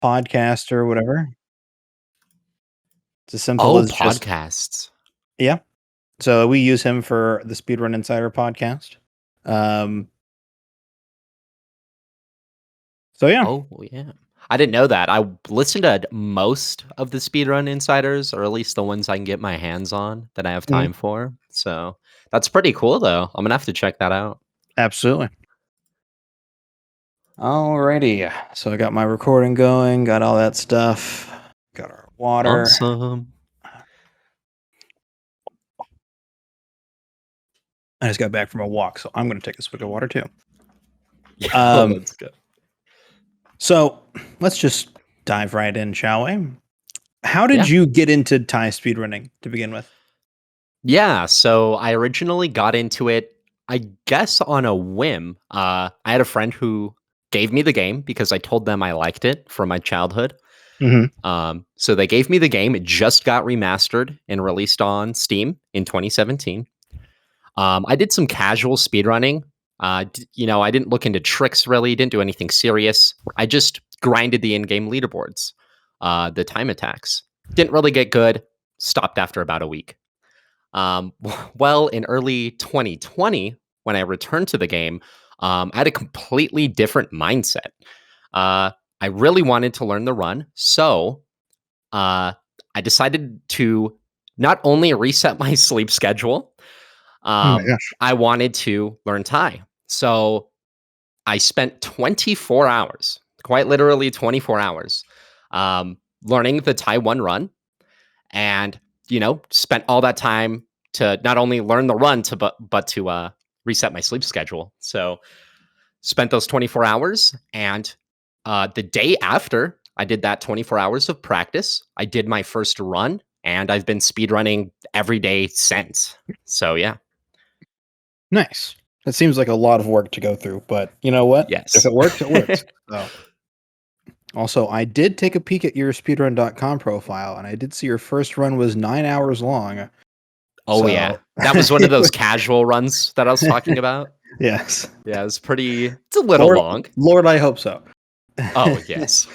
podcast or whatever. It's as simple Oh, as just podcasts. yeah. So we use him for the Speedrun Insider podcast. So yeah. Oh, yeah. I didn't know that. I listened to most of the Speedrun Insiders, or at least the ones I can get my hands on that I have Mhm. time for. So that's pretty cool, though. I'm gonna have to check that out. Absolutely. Alrighty. So I got my recording going, got all that stuff, got our water. Awesome. I just got back from a walk, so I'm going to take a swig of water too. Yeah, let's go. So let's just dive right in, shall we? How did Yeah. you get into Thai speedrunning to begin with? Yeah, so I originally got into it, I guess, on a whim. I had a friend who gave me the game because I told them I liked it from my childhood. So they gave me the game. It just got remastered and released on Steam in 2017. I did some casual speedrunning. I didn't look into tricks really, didn't do anything serious. I just grinded the in-game leaderboards, the time attacks. Didn't really get good, stopped after about a week. Well, in early 2020, when I returned to the game, I had a completely different mindset. I really wanted to learn the run, so I decided to not only reset my sleep schedule, Oh my gosh. I wanted to learn Thai. So I spent 24 hours, quite literally 24 hours, learning the Thai one run, and spent all that time to not only learn the run but to reset my sleep schedule. So spent those 24 hours, and the day after I did that 24 hours of practice, I did my first run, and I've been speedrunning every day since. So yeah. Nice. It seems like a lot of work to go through, but you know what? Yes. If it works, it works. So. Also, I did take a peek at your speedrun.com profile, and I did see your first run was 9 hours long. Oh, So yeah. That was one of those casual runs that I was talking about. Yes. Yeah, it's a little long. Lord, I hope so. Oh, yes.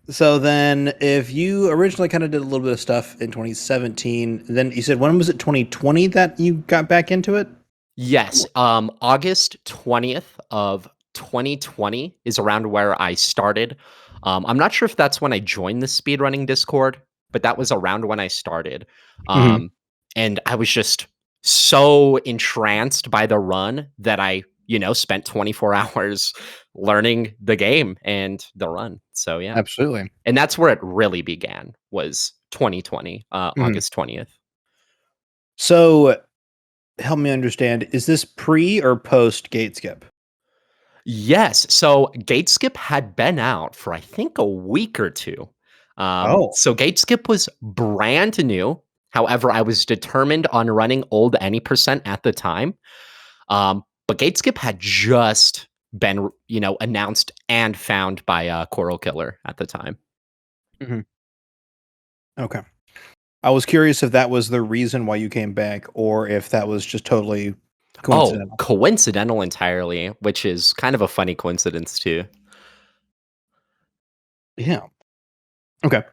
So then, if you originally kind of did a little bit of stuff in 2017, then you said, when was it, 2020 that you got back into it? Yes. August 20th of 2020 is around where I started. I'm not sure if that's when I joined the speedrunning Discord, but that was around when I started. Mhm. And I was just so entranced by the run that I, spent 24 hours learning the game and the run. So yeah. Absolutely. And that's where it really began, was 2020, August 20th. So, help me understand, is this pre or post gate skip? Yes. So Gateskip had been out for, I think, a week or two. Oh. So Gateskip was brand new. However, I was determined on running old any percent at the time. But Gateskip had just been, announced and found by Coral Killer at the time. Mhm. Okay. I was curious if that was the reason why you came back, or if that was just totally coincidental. Oh, coincidental entirely, which is kind of a funny coincidence too. Yeah. Okay.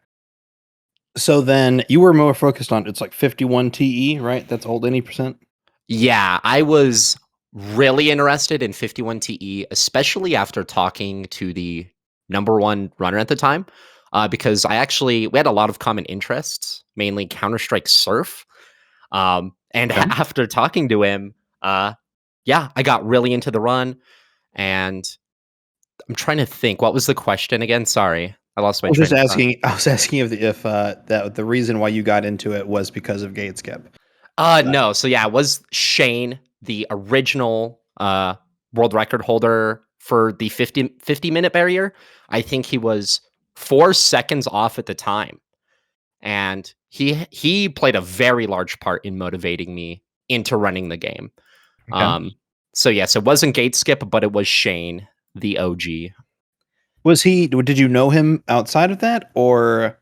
So then you were more focused on, it's like 51 TE, right? That's old any percent? Yeah, I was really interested in 51 TE, especially after talking to the number one runner at the time, because we had a lot of common interests, mainly Counter-Strike Surf. And Okay. after talking to him, yeah, I got really into the run. And I'm trying to think, what was the question again? Sorry, I lost my train of thought. I was asking if that the reason why you got into it was because of gate skip. No. So yeah, it was Shane, the original world record holder for the 50-minute barrier. I think he was 4 seconds off at the time. And he played a very large part in motivating me into running the game. Okay. So yes, it wasn't gate skip, but it was Shane, the OG. Did you know him outside of that, or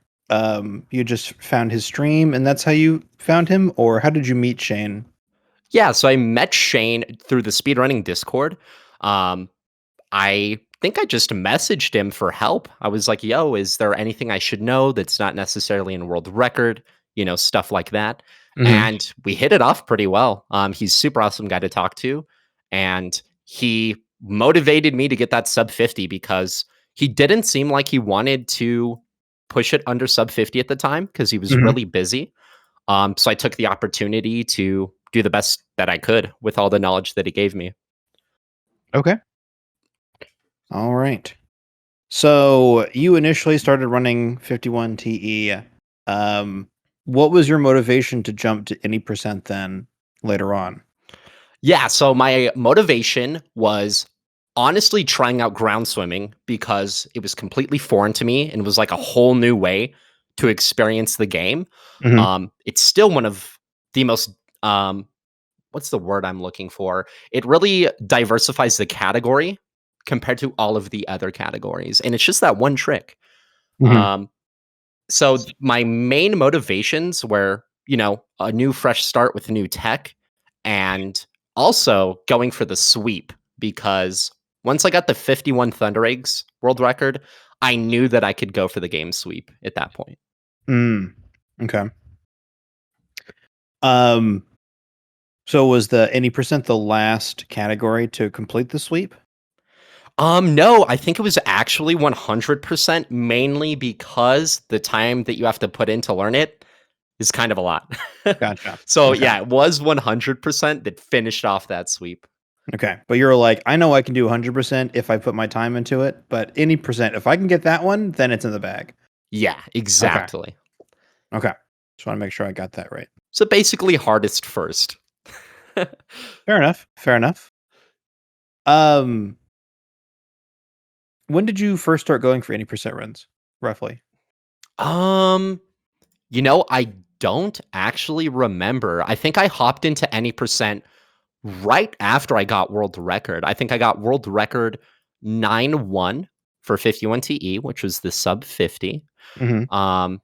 you just found his stream and that's how you found him, or how did you meet Shane? Yeah, so I met Shane through the speedrunning Discord. I think I just messaged him for help. I was like, "Yo, is there anything I should know that's not necessarily in world record?" Stuff like that. Mhm. And we hit it off pretty well. He's super awesome guy to talk to, and he motivated me to get that sub 50 because he didn't seem like he wanted to push it under sub 50 at the time because he was Mhm. really busy. So I took the opportunity to do the best that I could with all the knowledge that he gave me. Okay. All right. So you initially started running 51 TE. Um, what was your motivation to jump to any percent then later on? Yeah, so my motivation was honestly trying out ground swimming because it was completely foreign to me and was like a whole new way to experience the game. Mhm. It's still one of the most what's the word I'm looking for? It really diversifies the category compared to all of the other categories, and it's just that one trick. Mhm. Um, so my main motivations were, a new fresh start with new tech and also going for the sweep because once I got the 51 Thunder Eggs world record, I knew that I could go for the game sweep at that point. Mm. Okay. Um, so was the any percent the last category to complete the sweep? No, I think it was actually 100% mainly because the time that you have to put in to learn it is kind of a lot. Gotcha. So Okay. yeah, it was 100% that finished off that sweep. Okay. But you're like, I know I can do 100% if I put my time into it, but any percent, if I can get that one, then it's in the bag. Yeah, Okay. exactly. Okay. Just want to make sure I got that right. So basically hardest first. Fair enough. Fair enough. Um, when did you first start going for any percent runs, roughly? um, I don't actually remember. I think I hopped into any percent right after I got world record. I think I got world record 9-1 for 51 TE, which was the sub 50. Mhm. Um,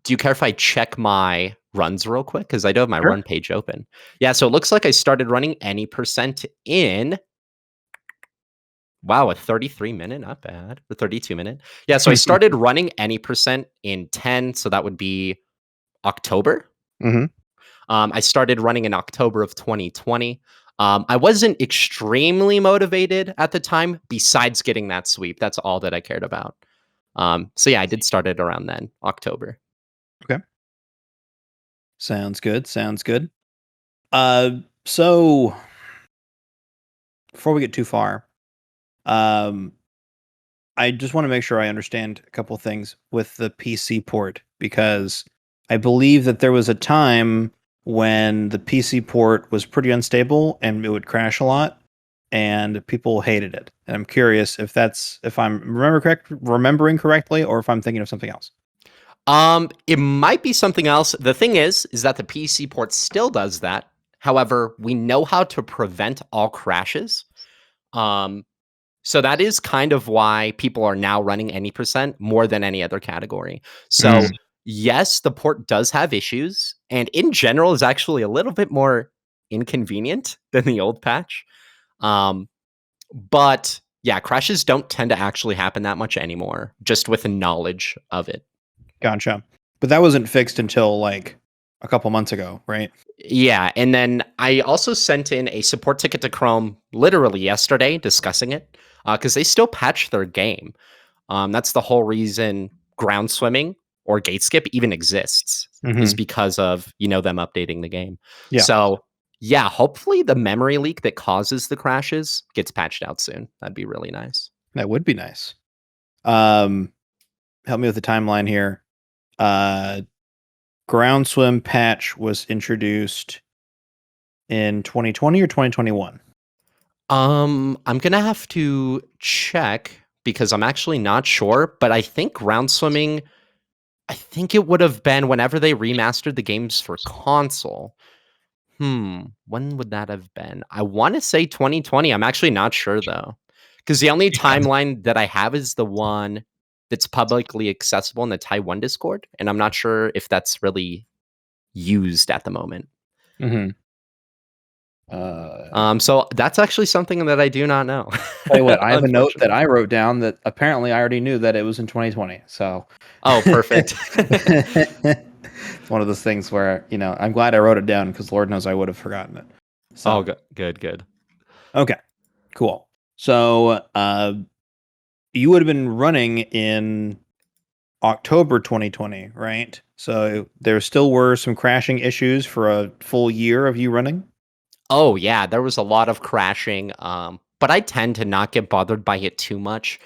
do you care if I check my runs real quick? Because I do have my Sure. run page open. Yeah, so it looks like I started running any percent in, wow, a 33-minute, not bad. The 32-minute. Yeah, so I started running any percent in 10, so that would be October. Mhm. I started running in October of 2020. I wasn't extremely motivated at the time, besides getting that sweep. That's all that I cared about. So yeah, I did start it around then, October. Okay. Sounds good. Sounds good. Uh, so before we get too far, um, I just want to make sure I understand a couple things with the PC port because I believe that there was a time when the PC port was pretty unstable and it would crash a lot and people hated it. And I'm curious if I'm remembering correctly or if I'm thinking of something else. It might be something else. The thing is that the PC port still does that. However, we know how to prevent all crashes. Um, So that is kind of why people are now running any percent more than any other category. So, Mm. yes, the port does have issues and in general is actually a little bit more inconvenient than the old patch. Um, but yeah, crashes don't tend to actually happen that much anymore, just with the knowledge of it. Gotcha. But that wasn't fixed until like a couple months ago, right? Yeah, and then I also sent in a support ticket to Chrome literally yesterday discussing it because they still patch their game. That's the whole reason ground swimming or gate skip even exists is Hmm. because of them updating the game. Yeah, So yeah, hopefully the memory leak that causes the crashes gets patched out soon. That'd be really nice. that would be nice. Um, help me with the timeline here. Uh, ground swim patch was introduced in 2020 or 2021. I'm gonna have to check because I'm actually not sure, but I think ground swimming. I think it would have been whenever they remastered the games for console. When would that have been? I want to say 2020. I'm actually not sure though. Because the only Yeah. timeline that I have is the one that's publicly accessible in the Taiwan Discord. And I'm not sure if that's really used at the moment. Hmm. So that's actually something that I do not know. Tell you what, I have a note that Unfortunately. I wrote down that apparently I already knew that it was in 2020. So Oh, perfect. it's one of those things where, I'm glad I wrote it down because Lord knows I would have forgotten it. Oh, So, good. okay, cool. So, you would have been running in October 2020, right? So there still were some crashing issues for a full year of you running? Oh, yeah, there was a lot of crashing, but I tend to not get bothered by it too much,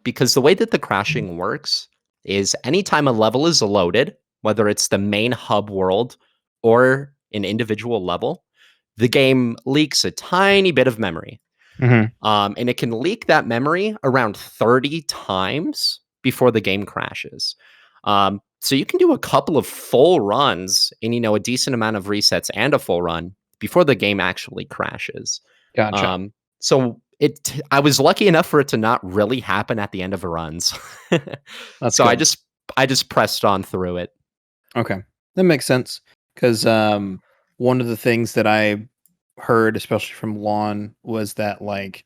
because the way that the crashing works is anytime a level is loaded, whether it's the main hub world or an individual level, the game leaks a tiny bit of memory. Mhm. And it can leak that memory around 30 times before the game crashes. So you can do a couple of full runs and a decent amount of resets and a full run before the game actually crashes. Gotcha. So I was lucky enough for it to not really happen at the end of the runs. That's So I good. just pressed on through it. Okay. That makes sense. Because one of the things that I heard, especially from Lon, was that, like,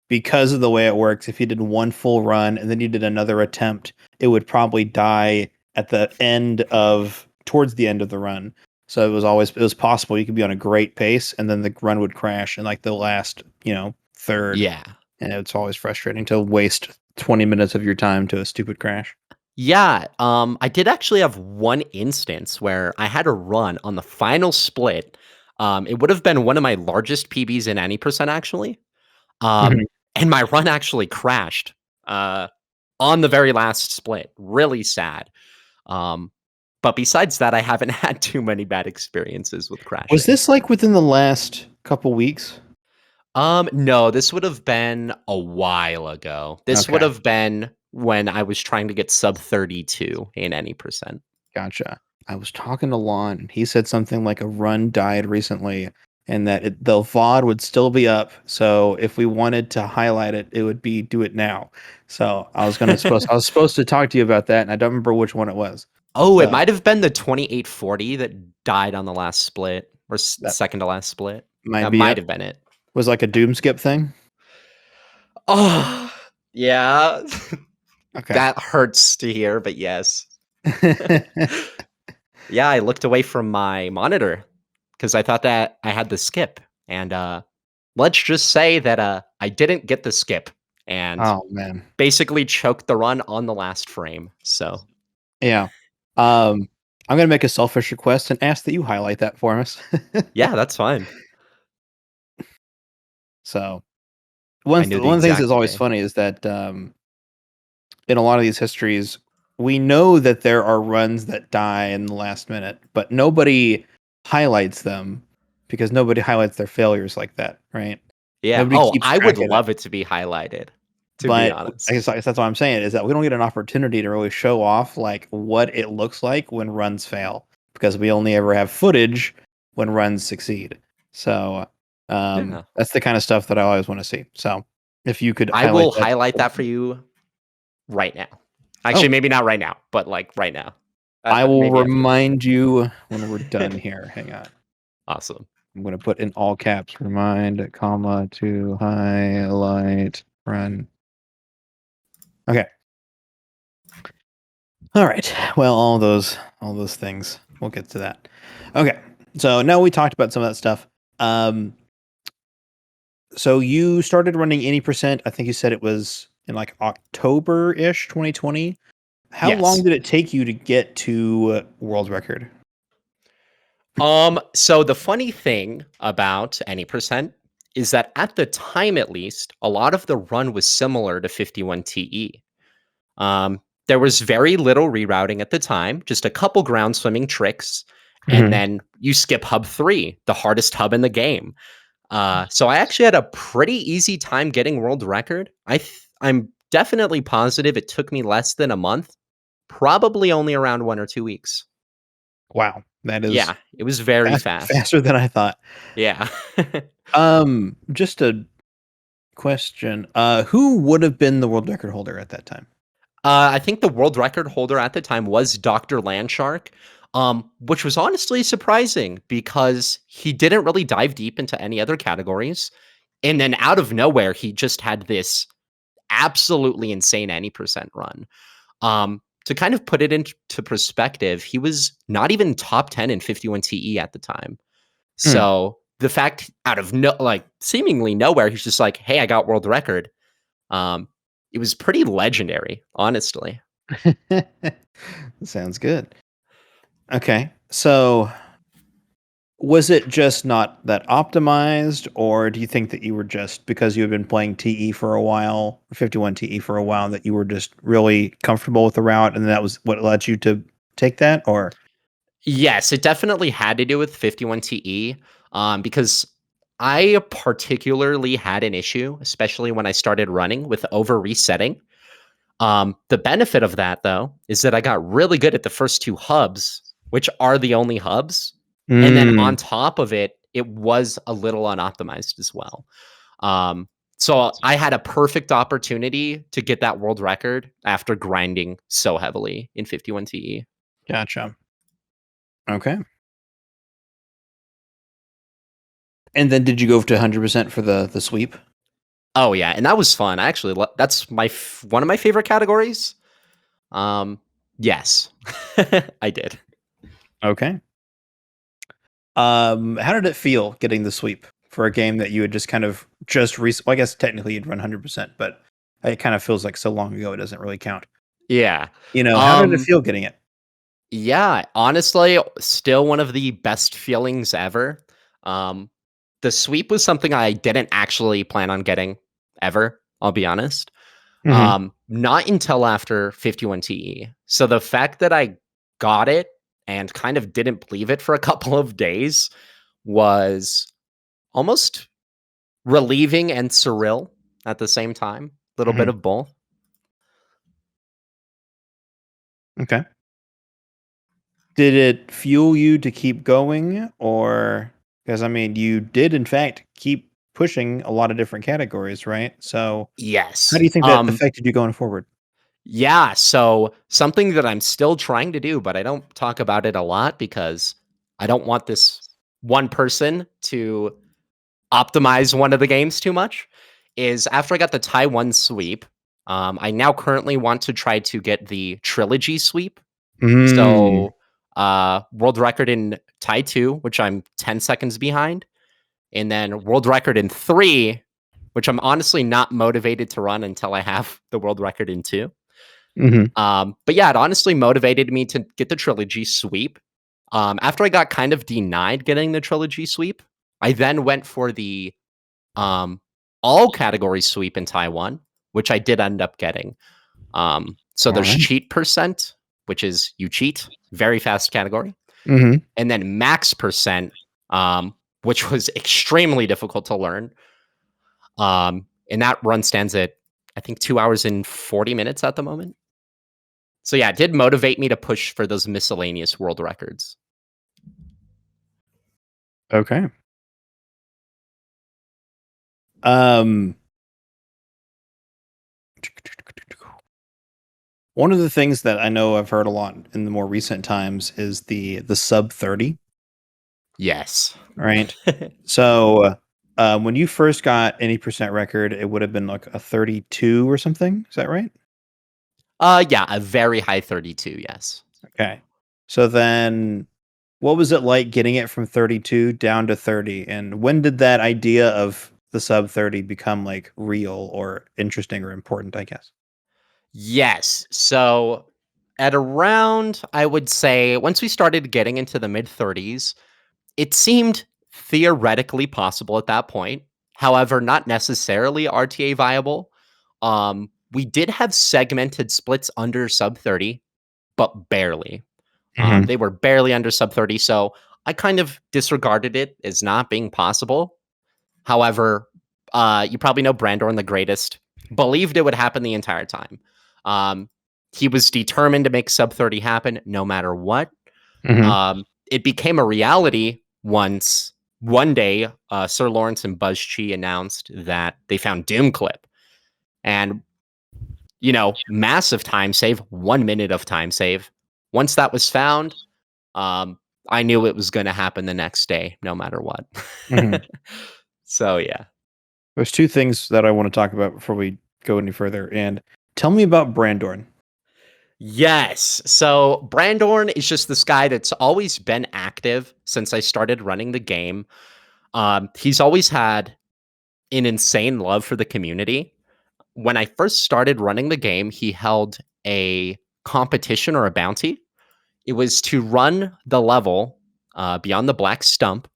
because of the way it works, if you did one full run and then you did another attempt, it would probably die at the towards the end of the run. So it was possible you could be on a great pace and then the run would crash in like the last, third. Yeah. And it's always frustrating to waste 20 minutes of your time to a stupid crash. Yeah, I did actually have one instance where I had a run on the final split. It would have been one of my largest PBs in any percent actually. Mhm. And my run actually crashed uh, on the very last split. Really sad. Um, but besides that, I haven't had too many bad experiences with Was crashing. this like within the last couple weeks? No, this would have been a while ago. This would Okay. have been when I was trying to get sub 32 in any percent. Gotcha. I was talking to Lon, and he said something like a run died recently, and that the VOD would still be up. So if we wanted to highlight it, it would be do it now. So I was supposed to talk to you about that, and I don't remember which one it was. Oh, it So might have been the 2840 that died on the last split or that second to last split. might That be might it. have been it. Was like a doom skip thing. Oh, yeah. Okay. That hurts to hear, but yes. Yeah, I looked away from my monitor because I thought that I had the skip. And let's just say that I didn't get the skip and Oh man. basically choked the run on the last frame. So, Yeah. Um, I'm gonna make a selfish request and ask that you highlight that for us. yeah, that's fine. So I knew the one of the things that's exact always day. funny is that in a lot of these histories, we know that there are runs that die in the last minute, but nobody highlights them because nobody highlights their failures like that, right? Yeah. Nobody Oh, keeps I would track of it. love it to be highlighted, to be But honest. I guess that's what I'm saying is that we don't get an opportunity to really show off like what it looks like when runs fail because we only ever have footage when runs succeed. So Yeah. that's the kind of stuff that I always want to see. So if you could I highlight will that. highlight that for you right now. Actually, Oh, maybe not right now, but like right now. I will Maybe after this. remind you when we're done here. Hang on. Awesome. I'm going to put in all caps remind, comma, to highlight run. Okay. All right. Well, all those things. We'll get to that. Okay. So now we talked about some of that stuff. Um, so you started running any percent. I think you said it was in like October-ish 2020. How long Yes. did it take you to get to world record? So the funny thing about any percent is that at the time, at least, a lot of the run was similar to 51 TE. There was very little rerouting at the time, just a couple ground swimming tricks, and Mhm. then you skip hub 3, the hardest hub in the game. So I actually had a pretty easy time getting world record. I'm definitely positive it took me less than a month, probably only around 1 or 2 weeks. Wow. That is Yeah, it was very fast. faster than I thought. Yeah. Just a question. Who would have been the world record holder at that time? I think the world record holder at the time was Dr. Landshark. which was honestly surprising because he didn't really dive deep into any other categories. And then out of nowhere, he just had this absolutely insane any percent run. To kind of put it into perspective, he was not even top 10 in 51 TE at the time. Hmm. So the fact out of seemingly nowhere, he's just like, hey, I got world record. Um, it was pretty legendary, honestly. Sounds good. Okay. So was it just not that optimized, or do you think that you were just because you had been playing TE for a while, 51 TE for a while, that you were just really comfortable with the route and that was what led you to take that? Or Yes, it definitely had to do with 51 TE, because I particularly had an issue, especially when I started running with over resetting. The benefit of that, though, is that I got really good at the first two hubs, which are the only hubs. And then on mm, top of it, it was a little unoptimized as well. Um, so I had a perfect opportunity to get that world record after grinding so heavily in 51 TE. gotcha. Okay. And then did you go to 100% for the sweep? Oh yeah, and that was fun. That's one of my favorite categories. Um, yes, I did. Okay. How did it feel getting the sweep for a game that you had just kind of well, I guess technically you'd run 100%, but it kind of feels like so long ago it doesn't really count. Yeah. How did it feel getting it? Yeah, honestly, still one of the best feelings ever. Um, the sweep was something I didn't actually plan on getting ever, I'll be honest. Mhm. Not until after 51 TE. So the fact that I got it and kind of didn't believe it for a couple of days was almost relieving and surreal at the same time. Little bit Mhm. of both. Okay. Did it fuel you to keep going, or because I mean, you did in fact keep pushing a lot of different categories, right? So, how Yes. do you think that affected you going forward? Yeah, so something that I'm still trying to do, but I don't talk about it a lot because I don't want this one person to optimize one of the games too much, is after I got the Taiwan sweep, I now currently want to try to get the trilogy sweep. Mm. So, world record in Tai 2, which I'm 10 seconds behind, and then world record in 3, which I'm honestly not motivated to run until I have the world record in 2. Mhm. But yeah, it honestly motivated me to get the trilogy sweep. After I got kind of denied getting the trilogy sweep, I then went for the um, all category sweep in Taiwan, which I did end up getting. So All there's right. cheat percent, which is you cheat, very fast category, Mhm. and then max percent, which was extremely difficult to learn. And that run stands at I think 2 hours and 40 minutes at the moment. So yeah, it did motivate me to push for those miscellaneous world records. Okay. Um One of the things that I know I've heard a lot in the more recent times is the sub 30, Yes. right? So, when you first got any percent record, it would have been like a 32 or something. Is that right? Yeah, a very high 32, yes. Okay. So then what was it like getting it from 32 down to 30? And when did that idea of the sub 30 become like real or interesting or important, I guess? Yes. So at around, I would say, once we started getting into the mid 30s, it seemed theoretically possible at that point. However, not necessarily RTA viable. We did have segmented splits under sub 30, but barely. Mhm. They were barely under sub 30. So I kind of disregarded it as not being possible. However, you probably know Brandorn the Greatest believed it would happen the entire time. Um, he was determined to make sub 30 happen no matter what. Mhm. It became a reality once one day Sir Lawrence and Buzz Chi announced that they found Doom Clip. And, massive time save, 1 minute of time save. Once that was found, um, I knew it was going to happen the next day, no matter what. Mhm. So yeah. There's 2 things that I wanna talk about before we go any further, and tell me about Brandorn. Yes. So Brandorn is just this guy that's always been active since I started running the game. He's always had an insane love for the community. When I first started running the game, he held a competition or a bounty. It was to run the level beyond the black stump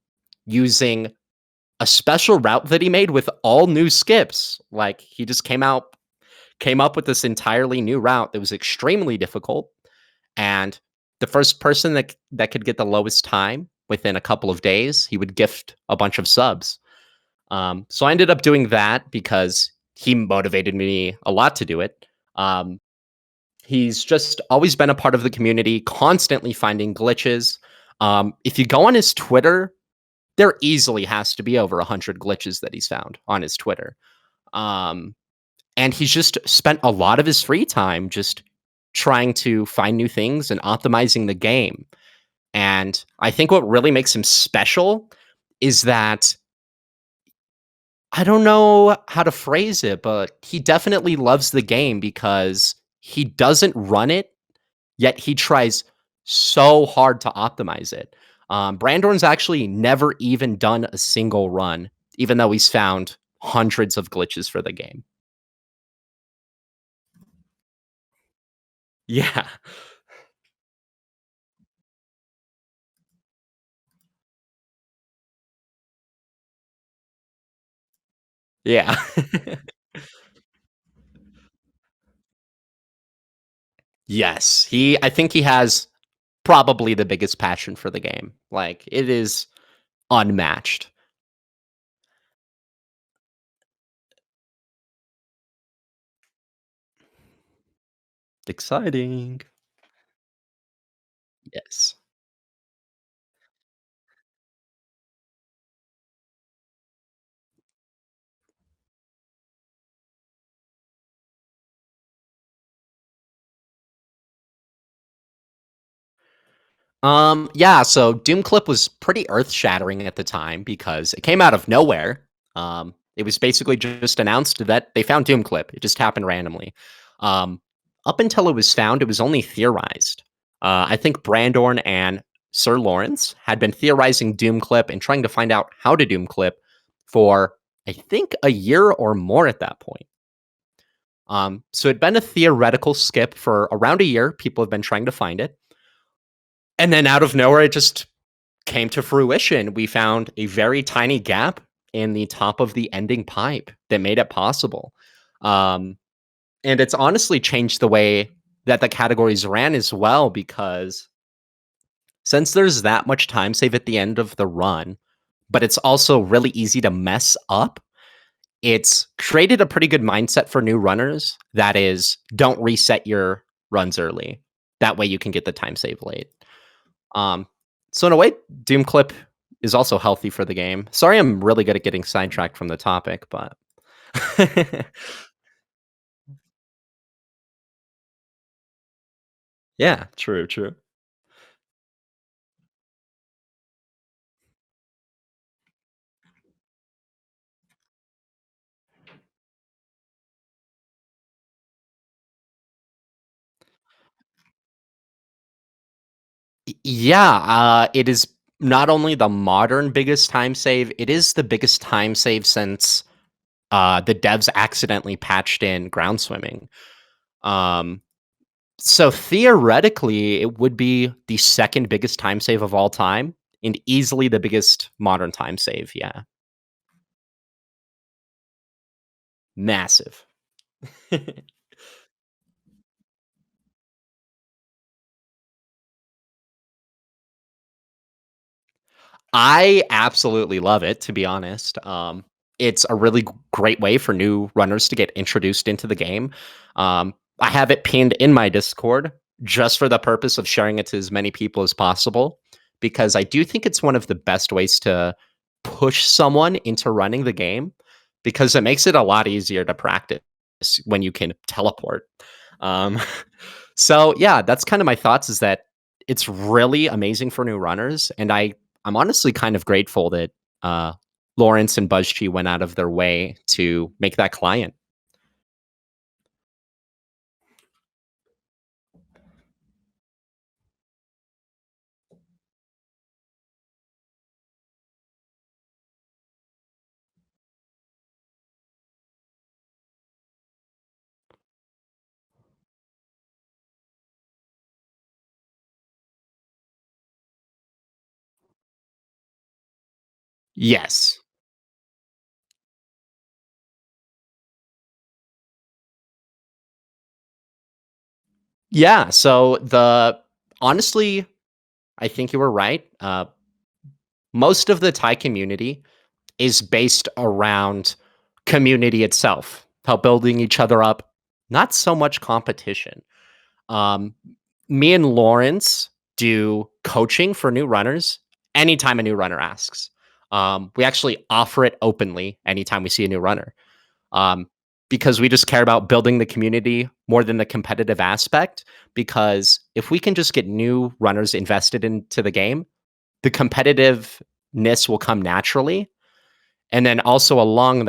using a special route that he made with all new skips. Like he just came up with this entirely new route that was extremely difficult, and the first person that could get the lowest time within a couple of days, he would gift a bunch of subs. So I ended up doing that because he motivated me a lot to do it. Um, he's just always been a part of the community, constantly finding glitches. If you go on his Twitter, there easily has to be over 100 glitches that he's found on his Twitter. Um, and he's just spent a lot of his free time just trying to find new things and optimizing the game. And I think what really makes him special is that I don't know how to phrase it, but he definitely loves the game because he doesn't run it, yet he tries so hard to optimize it. Brandorn's actually never even done a single run, even though he's found hundreds of glitches for the game. Yeah. Yeah. Yes. I think he has probably the biggest passion for the game. Like it is unmatched. Exciting. Yes. Yeah, so Doom Clip was pretty earth-shattering at the time because it came out of nowhere. It was basically just announced that they found Doom Clip. It just happened randomly. Um, Up until it was found, it was only theorized. I think Brandorn and Sir Lawrence had been theorizing Doom Clip and trying to find out how to Doom Clip for I think a year or more at that point. So it'd been a theoretical skip for around a year. People have been trying to find it. And then out of nowhere, it just came to fruition. We found a very tiny gap in the top of the ending pipe that made it possible. Um, and it's honestly changed the way that the categories ran as well, because since there's that much time save at the end of the run, but it's also really easy to mess up, it's created a pretty good mindset for new runners. That is, don't reset your runs early. That way you can get the time save late. Um, so in a way, Doom Clip is also healthy for the game. Sorry, I'm really good at getting sidetracked from the topic, but yeah, true, true. Yeah, it is not only the modern biggest time save, it is the biggest time save since the devs accidentally patched in ground swimming. Um, so theoretically, it would be the second biggest time save of all time and easily the biggest modern time save. Yeah, massive. I absolutely love it, to be honest. It's a really great way for new runners to get introduced into the game. I have it pinned in my Discord just for the purpose of sharing it to as many people as possible, because I do think it's one of the best ways to push someone into running the game, because it makes it a lot easier to practice when you can teleport. Um, so yeah, that's kind of my thoughts, is that it's really amazing for new runners, and I'm honestly kind of grateful that uh, Lawrence and BuzzG went out of their way to make that client. Yes. Yeah. So the honestly, I think you were right. Most of the Thai community is based around community itself, how building each other up, not so much competition. Um, Me and Lawrence do coaching for new runners anytime a new runner asks. We actually offer it openly anytime we see a new runner, um, because we just care about building the community more than the competitive aspect. Because if we can just get new runners invested into the game, the competitiveness will come naturally. And then also along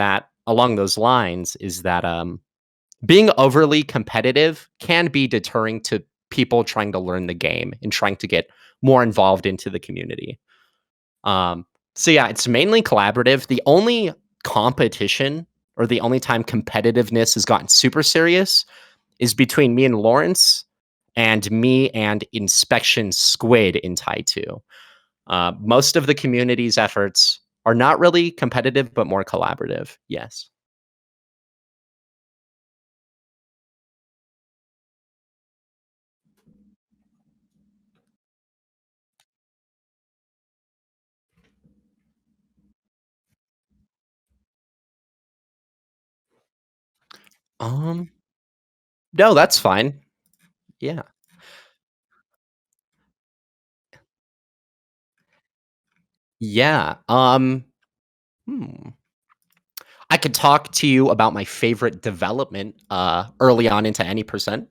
those lines is that being overly competitive can be deterring to people trying to learn the game and trying to get more involved into the community. Um, so yeah, it's mainly collaborative. The only competition or the only time competitiveness has gotten super serious is between me and Lawrence and me and Inspection Squid in Tai 2. Most of the community's efforts are not really competitive, but more collaborative. Yes. Um, no, that's fine. Yeah. Yeah. Hmm. I could talk to you about my favorite development early on into any percent.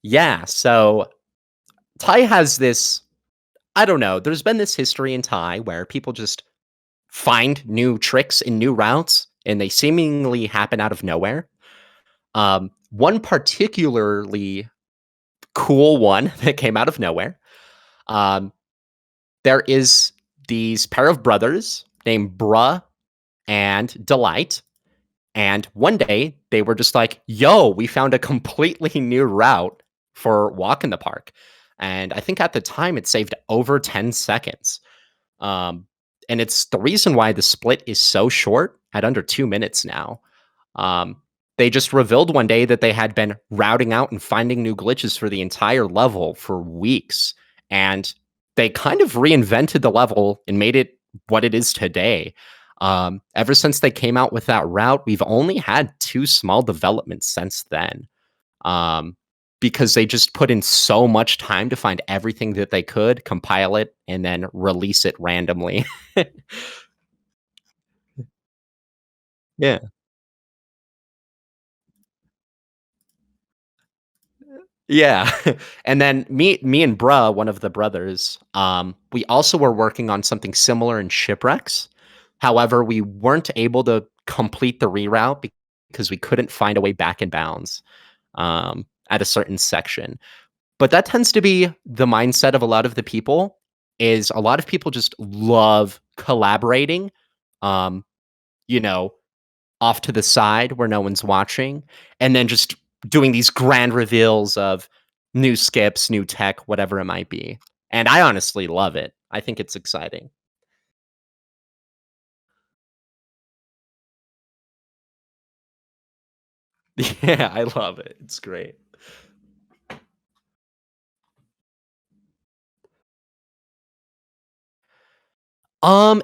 Yeah. So Thai has this, I don't know, there's been this history in Thai where people just find new tricks and new routes and they seemingly happen out of nowhere. One particularly cool one that came out of nowhere. Um, there is these pair of brothers named Bruh and Delight. And one day they were just like, yo, we found a completely new route for walk in the park. And I think at the time it saved over 10 seconds. Um, and it's the reason why the split is so short at under 2 minutes now. Um, they just revealed one day that they had been routing out and finding new glitches for the entire level for weeks. And they kind of reinvented the level and made it what it is today. Ever since they came out with that route, we've only had two small developments since then. Um, because they just put in so much time to find everything that they could, compile it, and then release it randomly. Yeah. Yeah. And then me and Bruh, one of the brothers, we also were working on something similar in shipwrecks. However, we weren't able to complete the reroute because we couldn't find a way back in bounds at a certain section. But that tends to be the mindset of a lot of the people. Is a lot of people just love collaborating, um, you know, off to the side where no one's watching, and then just doing these grand reveals of new skips, new tech, whatever it might be. And I honestly love it. I think it's exciting. Yeah, I love it. It's great.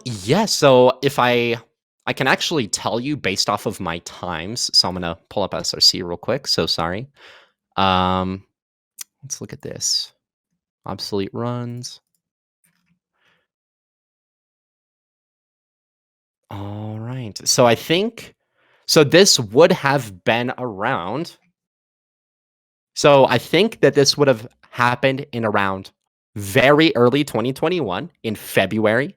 Yes. So if I can actually tell you based off of my times. So I'm gonna pull up SRC real quick. So sorry. Um, let's look at this. Obsolete runs. All right. So I think so this would have been around So I think that this would have happened in around very early 2021 in February,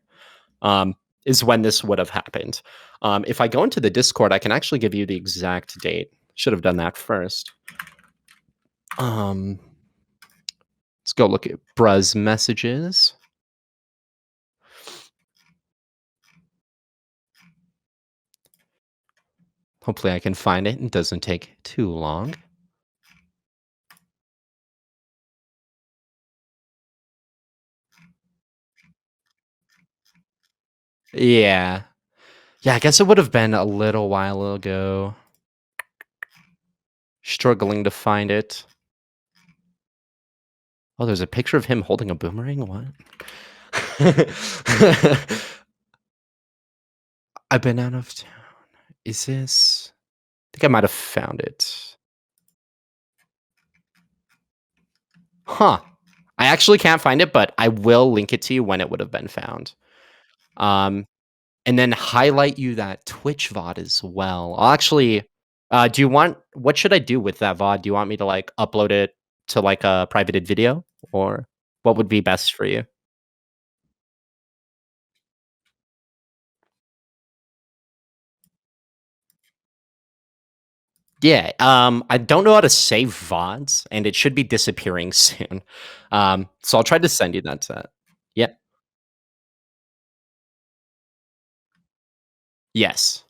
um, is when this would have happened. If I go into the Discord, I can actually give you the exact date. Should have done that first. Um, let's go look at Bruz messages. Hopefully I can find it. It doesn't take too long. Yeah. Yeah, I guess it would have been a little while ago. Struggling to find it. Oh, there's a picture of him holding a boomerang? What? I've been out of town. Is this? I think I might have found it. Huh. I actually can't find it, but I will link it to you when it would have been found. Um, and then highlight you that Twitch VOD as well. I'll actually do you want what should I do with that VOD? Do you want me to like upload it to like a privated video or what would be best for you? Yeah, I don't know how to save VODs and it should be disappearing soon. So I'll try to send you that set. Yeah. Yes.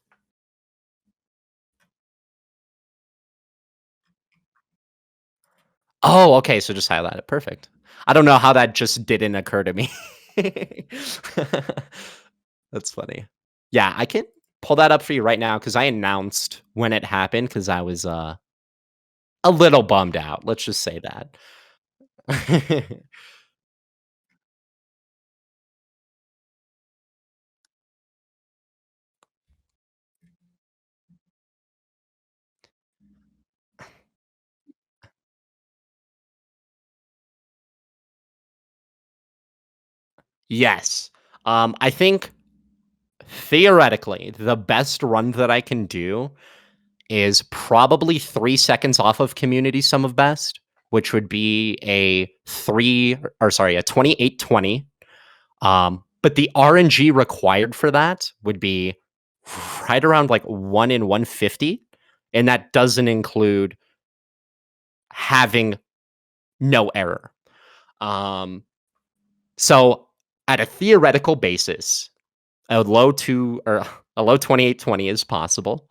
Oh, okay, so just highlight it. Perfect. I don't know how that just didn't occur to me. That's funny. Yeah, I can pull that up for you right now because I announced when it happened because I was a little bummed out. Let's just say that. Yes. I think theoretically the best run that I can do is probably 3 seconds off of community sum of best, which would be a a 2820. But the RNG required for that would be right around like 1 in 150. And that doesn't include having no error. Um, so at a theoretical basis, a low 2820 is possible.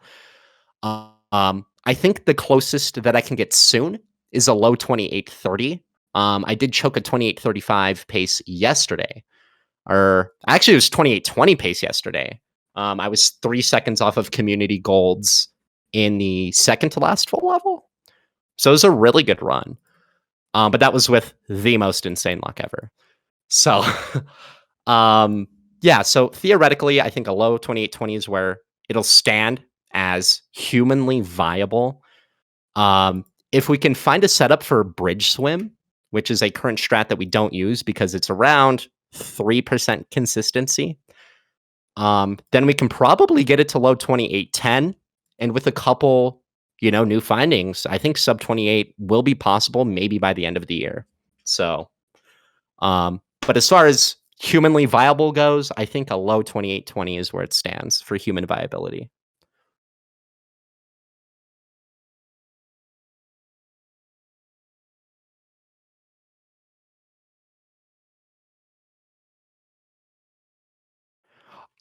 I think the closest that I can get soon is a low 2830. I did choke a 2835 pace yesterday, or actually it was 2820 pace yesterday. I was 3 seconds off of community golds in the second to last full level. So it was a really good run. But that was with the most insane luck ever. So um yeah, so theoretically I think a low 2820 is where it'll stand as humanly viable. If we can find a setup for bridge swim, which is a current strat that we don't use because it's around 3% consistency, then we can probably get it to low 2810. And with a couple, new findings, I think sub 28 will be possible maybe by the end of the year. So, but as far as humanly viable goes, I think a low 2820 is where it stands for human viability.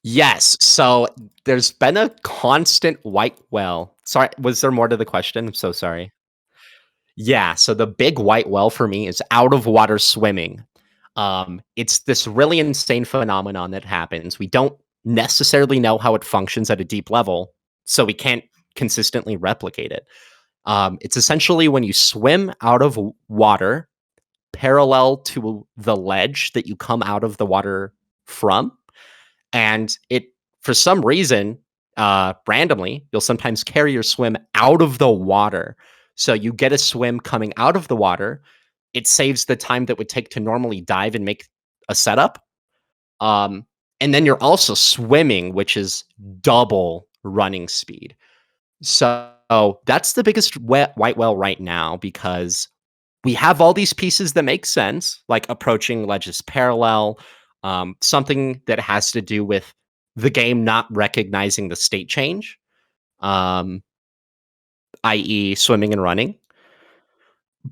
Yes. So there's been a constant white whale. Sorry, was there more to the question? I'm so sorry. Yeah. So the big white whale for me is out of water swimming. It's this really insane phenomenon that happens. We don't necessarily know how it functions at a deep level, so we can't consistently replicate it. It's essentially when you swim out of water parallel to the ledge that you come out of the water from, and it for some reason randomly you'll sometimes carry your swim out of the water, so you get a swim coming out of the water. It saves the time that would take to normally dive and make a setup, um, and then you're also swimming, which is double running speed. So that's the biggest white whale right now because we have all these pieces that make sense, like approaching ledges parallel, something that has to do with the game not recognizing the state change, um, i.e., swimming and running.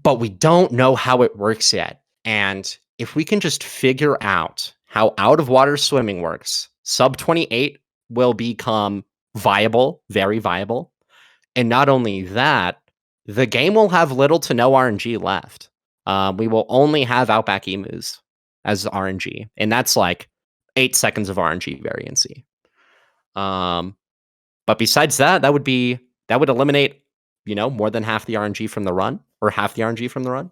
But we don't know how it works yet. And if we can just figure out how out of water swimming works, sub 28 will become viable, very viable. And not only that, the game will have little to no RNG left. We will only have Outback Emus as RNG, and that's like 8 seconds of RNG variancy. But besides that, that would eliminate, more than half the RNG from the run, or half the RNG from the run,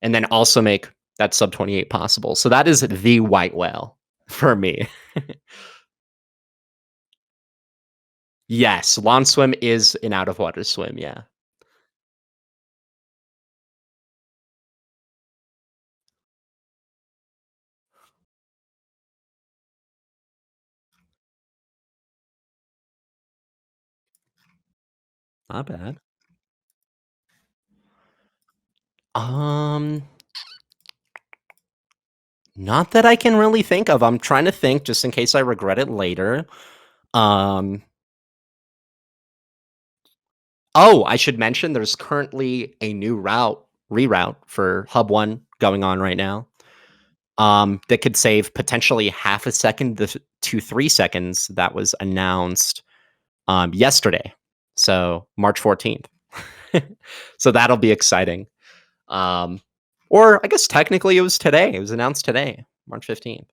and then also make that sub 28 possible. So that is the white whale for me. Yes, lawn swim is an out of water swim. Yeah, not bad. Um, Not that I can really think of. I'm trying to think just in case I regret it later. Um, oh, I should mention there's currently a new reroute for Hub 1 going on right now. That could save potentially half a second to 3 seconds that was announced yesterday. So March 14th. So that'll be exciting. Um, or I guess technically it was today. It was announced today, March 15th.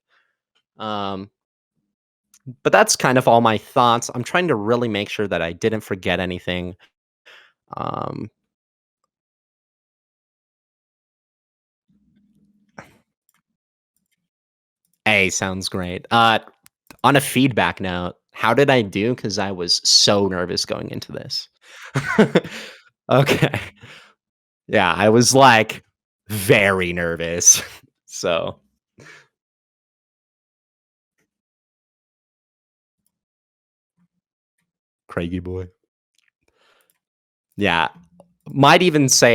But that's kind of all my thoughts. I'm trying to really make sure that I didn't forget anything. Um, A sounds great. On a feedback note, how did I do? Because I was so nervous going into this. Okay. Yeah, I was like very nervous. So, Craigie boy. Yeah. Might even say